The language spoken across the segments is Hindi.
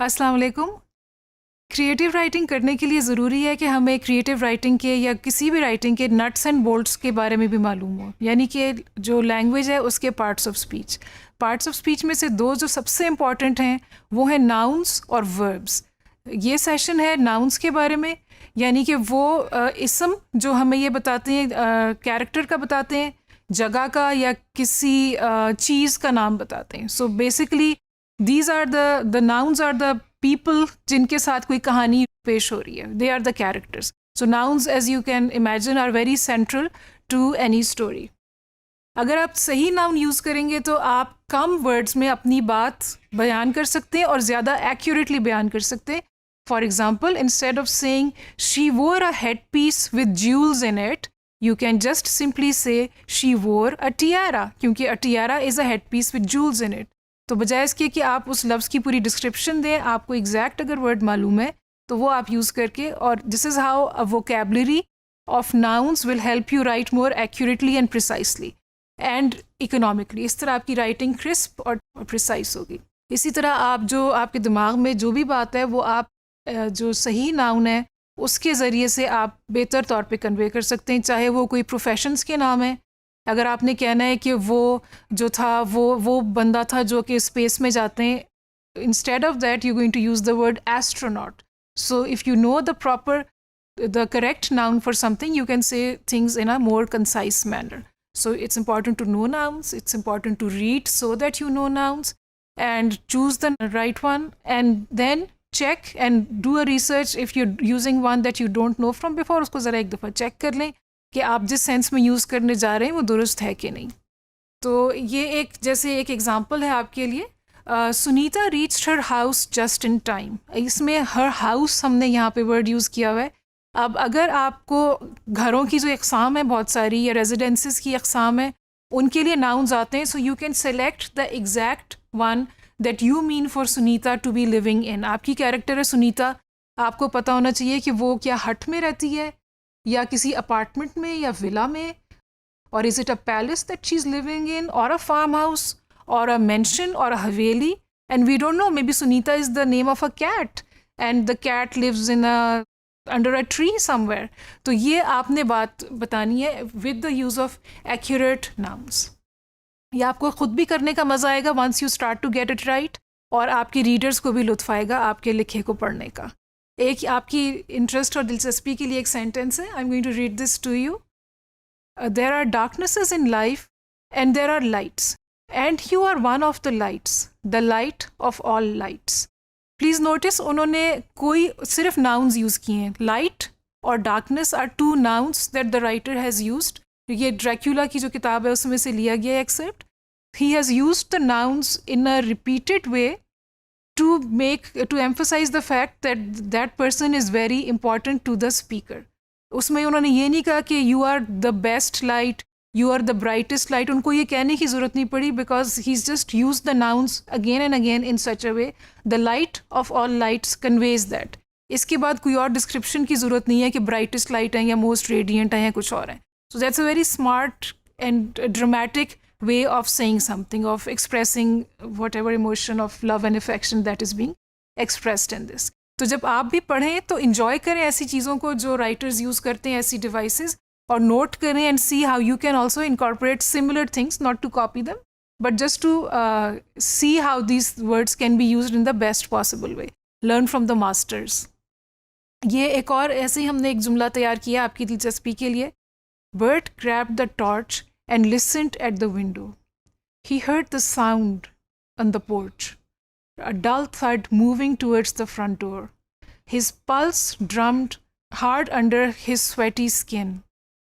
अस्सलाम वालेकुम। क्रिएटिव राइटिंग करने के लिए ज़रूरी है कि हमें क्रिएटिव राइटिंग के या किसी भी राइटिंग के नट्स एंड बोल्ट्स के बारे में भी मालूम हो, यानी कि जो लैंग्वेज है उसके parts of speech. Parts of speech में से दो जो सबसे इम्पॉर्टेंट हैं वो हैं नाउन्स और वर्ब्स। ये सेशन है नाउन्स के बारे में, यानी कि वो इसम जो हमें ये बताते हैं, कैरेक्टर का बताते हैं, जगह का या किसी चीज़ का नाम बताते हैं। So basically these are the nouns are the people जिनके साथ कोई कहानी पेश हो रही है, they are the characters. So nouns as you can imagine are very central to any story. अगर आप सही नाउन यूज़ करेंगे तो आप कम वर्ड्स में अपनी बात बयान कर सकते हैं और ज़्यादा एक्यूरेटली बयान कर सकते हैं। For example, instead of saying she वोर a head peace with Jules in it, you can just simply say she wore a tiara, क्योंकि a tiara is a headpiece with jewels in it। तो बजाय इसके कि आप उस लफ्ज़ की पूरी डिस्क्रिप्शन दें, आपको एग्जैक्ट अगर वर्ड मालूम है तो वो आप यूज़ करके, और this is how a vocabulary of nouns will help you right more accurately and precisely and economically. इस तरह आपकी राइटिंग क्रिस्प और प्रिसाइस होगी। इसी तरह आप जो आपके दिमाग में जो भी बात है वो आप जो सही नाउन है उसके ज़रिए से आप बेहतर तौर पे कन्वे कर सकते हैं, चाहे वो कोई प्रोफेशंस के नाम है। अगर आपने कहना है कि वो जो था वो बंदा था जो कि स्पेस में जाते हैं, instead of that you going to use the word astronaut. So if you know the correct noun for something, you can say things in a more concise manner. So it's important to know nouns, it's important to read so that you know nouns and choose the right one, and then check and do a research if you're using one that you don't know from before। उसको ज़रा एक दफ़ा चेक कर लें कि आप जिस सेंस में यूज़ करने जा रहे हैं वो दुरुस्त है कि नहीं। तो ये एक एग्जांपल है आपके लिए। Sunita reached her house just in time. इसमें हर हाउस हमने यहाँ पे वर्ड यूज़ किया हुआ है। अब अगर आपको घरों की जो अक़साम है बहुत सारी, या रेजिडेंसेस की अक़साम है, उनके लिए नाउन्स आते हैं। So you can select the exact one that you mean for Sunita to be living in. आपकी कैरेक्टर है सुनीता, आपको पता होना चाहिए कि वो क्या हट में रहती है या किसी अपार्टमेंट में या विला में, और is it a palace that she is living in, और अ फार्म हाउस, और अ मेंशन, और a haveli. And we don't know, maybe Sunita is the name of a cat and the cat lives in a under a tree somewhere. तो ये आपने बात बतानी है with the use of accurate nouns. ये आपको ख़ुद भी करने का मज़ा आएगा once you start to get it right, और आपकी रीडर्स को भी लुत्फ़ आएगा आपके लिखे को पढ़ने का। एक आपकी इंटरेस्ट और दिलचस्पी के लिए एक सेंटेंस है, I am going to read this to you. There are darknesses in life and there are lights, and you are one of the lights, the light of all lights. Please notice उन्होंने कोई सिर्फ नाउन्स यूज़ किए हैं। लाइट और darkness are two nouns that the writer has used. ये ड्रैक्युला की जो किताब है उसमें से लिया गया है except. He has used the nouns in a repeated way to emphasize the fact that that person is very important to the speaker। उसमें उन्होंने ये नहीं कहा कि you are the best light, you are the brightest light। उनको ये कहने की ज़रूरत नहीं पड़ी, because he's just used the nouns again and again in such a way the light of all lights conveys that। इसके बाद कोई और डिस्क्रिप्शन की ज़रूरत नहीं है कि brightest light है या most radiant है या कुछ और है। So that's a very smart and dramatic way of saying something, of expressing whatever emotion of love and affection that is being expressed in this। तो जब आप भी पढ़ें तो enjoy करें ऐसी चीज़ों को जो writers use करते हैं, ऐसी devices, और note करें and see how you can also incorporate similar things, not to copy them, but just to see how these words can be used in the best possible way। Learn from the masters। ये एक और ऐसे ही हमने एक जुमला तैयार किया आपकी दिलचस्पी के लिए। Bert grabbed the torch and listened at the window. He heard the sound on the porch, a dull thud moving towards the front door. His pulse drummed hard under his sweaty skin,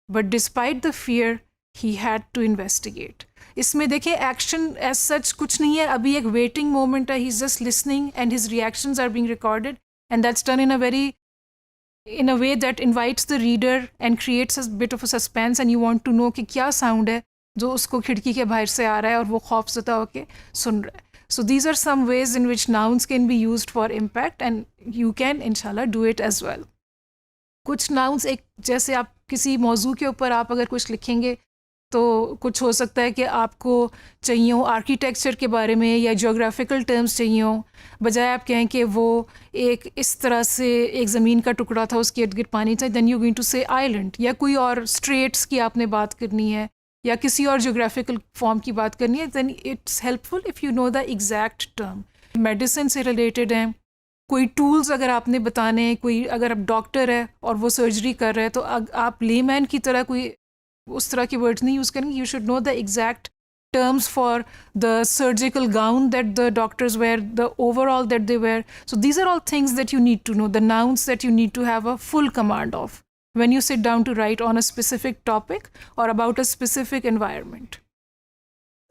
but despite the fear, he had to investigate। इसमें देखें एक्शन एज सच कुछ नहीं है, अभी एक वेटिंग मोमेंट है। He's just listening and his reactions are being recorded, and that's done in a way that invites the reader and creates a bit of a suspense, and you want to know कि क्या sound है जो उसको खिड़की के बाहर से आ रहा है और वो खौफज़दा होके सुन रहा है। So these are some ways in which nouns can be used for impact, and you can inshallah do it as well। कुछ nouns, एक जैसे आप किसी मौजू के ऊपर आप अगर कुछ लिखेंगे तो कुछ हो सकता है कि आपको चाहिए हो आर्किटेक्चर के बारे में या ज्योग्राफिकल टर्म्स चाहिए हो, बजाय आप कहें कि वो एक इस तरह से एक ज़मीन का टुकड़ा था, उसके इर्द गिर्द पानी था, देन यू गोइंग टू से आइलैंड, या कोई और स्ट्रेट्स की आपने बात करनी है या किसी और ज्योग्राफिकल फॉर्म की बात करनी है, then it's helpful if you know the exact term. Medicine से रिलेटेड हैं, कोई टूल्स अगर आपने बताने हैं, कोई अगर आप डॉक्टर है और वो सर्जरी कर रहे हैं तो आप लेमैन की तरह कोई उस तरह के वर्ड्स नहीं यूज़ करेंगे. You should know the exact terms for the surgical gown that the doctors wear, the overall that they wear. So these are all things that you need to know, the nouns that you need to have a full command of when you sit down to write on a specific topic or about a specific environment.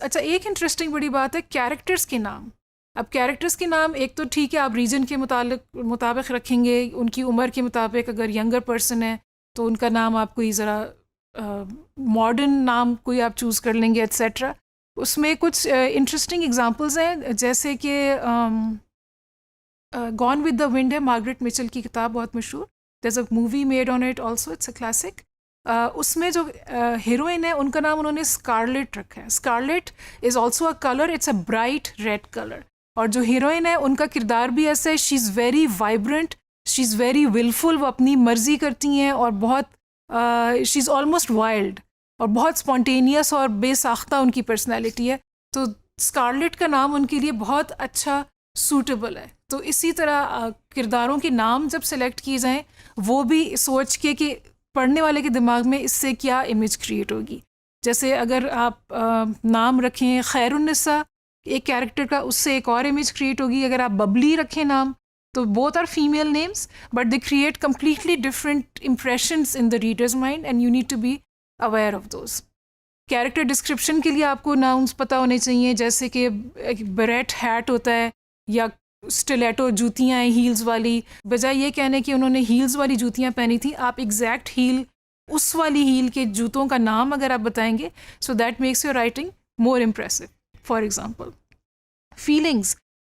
अच्छा, एक इंटरेस्टिंग बड़ी बात है कैरेक्टर्स के नाम. अब कैरेक्टर्स के नाम एक तो ठीक है, आप रीजन के मुताबिक रखेंगे, उनकी उम्र के मुताबिक. अगर यंगर पर्सन है तो उनका नाम आप कोई ज़रा मॉडर्न नाम कोई आप चूज़ कर लेंगे एट्सेट्रा. उसमें कुछ इंटरेस्टिंग एग्जांपल्स हैं, जैसे कि गॉन विद द विंड है, मार्गरेट मिचेल की किताब, बहुत मशहूर. There is a movie made on it also, it's a classic. उसमें जो हीरोइन है उनका नाम उन्होंने स्कारलेट रखा है. Scarlett is also a colour, it's a bright red colour. और जो हीरोइन है उनका किरदार भी ऐसा है, she is very vibrant, she is very wilful, वो अपनी मर्जी करती हैं और बहुत शी इज़ ऑलमोस्ट वाइल्ड और बहुत स्पॉन्टेनियस और बेसाख्ता उनकी पर्सनैलिटी है. तो स्कारलेट का नाम उनके लिए बहुत अच्छा सूटेबल है. तो इसी तरह किरदारों के नाम जब सेलेक्ट किए जाएँ, वो भी सोच के कि पढ़ने वाले के दिमाग में इससे क्या इमेज क्रिएट होगी. जैसे अगर आप नाम रखें खैरुन्निसा एक कैरेक्टर का, उससे एक और इमेज क्रिएट होगी. अगर आप बबली रखें नाम, तो both are female names but they create completely different impressions in the readers mind and you need to be aware of those. Character description के लिए आपको नाउन्स पता होने चाहिए, जैसे कि बरेट हैट होता है या स्टिलेटो जूतियाँ हैं हील्स वाली. बजाय ये कहने कि उन्होंने हील्स वाली जूतियाँ पहनी थी, आप एग्जैक्ट हील, उस वाली हील के जूतों का नाम अगर आप बताएंगे, so that makes your writing more impressive. For example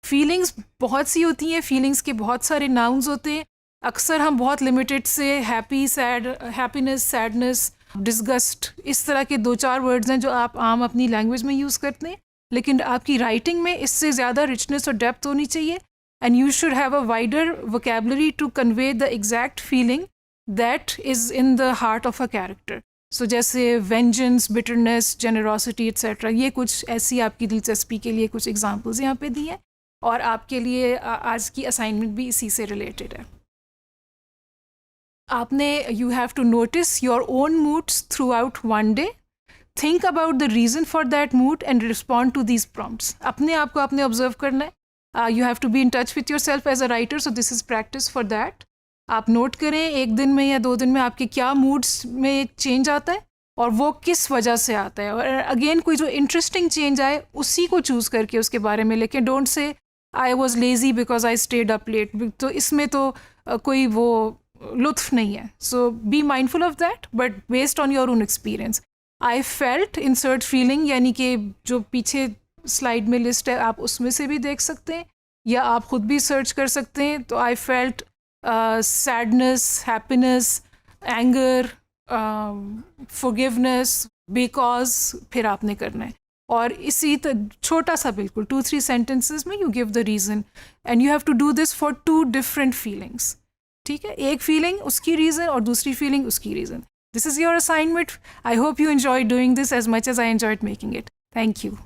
feelings बहुत सी होती हैं, फीलिंग्स के बहुत सारे नाउन्स होते हैं. अक्सर हम बहुत लिमिटेड से happy, sad, happiness, sadness, disgust, इस तरह के 2-4 वर्ड्स हैं जो आप आम अपनी लैंग्वेज में यूज़ करते हैं. लेकिन आपकी राइटिंग में इससे ज़्यादा रिचनेस और डेप्थ होनी चाहिए and you should have a wider vocabulary to convey the exact feeling that is in the heart of a character. So जैसे वेंजेंस, बिटरनेस, जेनरोसिटी एट्सेट्रा. ये कुछ ऐसी आपकी दिलचस्पी के लिए कुछ एग्जांपल्स यहाँ पे दी हैं और आपके लिए आज की असाइनमेंट भी इसी से रिलेटेड है. आपने you have to notice your own moods throughout one day. Think about the reason for that mood and respond to these prompts. अपने आप को आपने ऑब्जर्व करना है. You have to be in touch with yourself as a writer, so this is practice for that. आप नोट करें एक दिन में या 2 दिन में आपके क्या मूड्स में चेंज आता है और वो किस वजह से आता है. और अगेन कोई जो इंटरेस्टिंग चेंज आए उसी को चूज़ करके उसके बारे में लेकिन don't say I was lazy because I stayed up late. तो इसमें तो कोई वो लुत्फ नहीं है. So be mindful of that but based on your own experience. I felt, insert feeling, यानी कि जो पीछे स्लाइड में लिस्ट है आप उसमें से भी देख सकते हैं या आप खुद भी सर्च कर सकते हैं. तो I felt sadness, happiness, anger, forgiveness, because फिर आपने करना है. और इसी छोटा सा बिल्कुल 2-3 sentences में you give the reason and you have to do this for 2 different feelings. ठीक है, एक feeling उसकी reason और दूसरी feeling उसकी reason. This is your assignment. I hope you enjoyed doing this as much as I enjoyed making it. Thank you.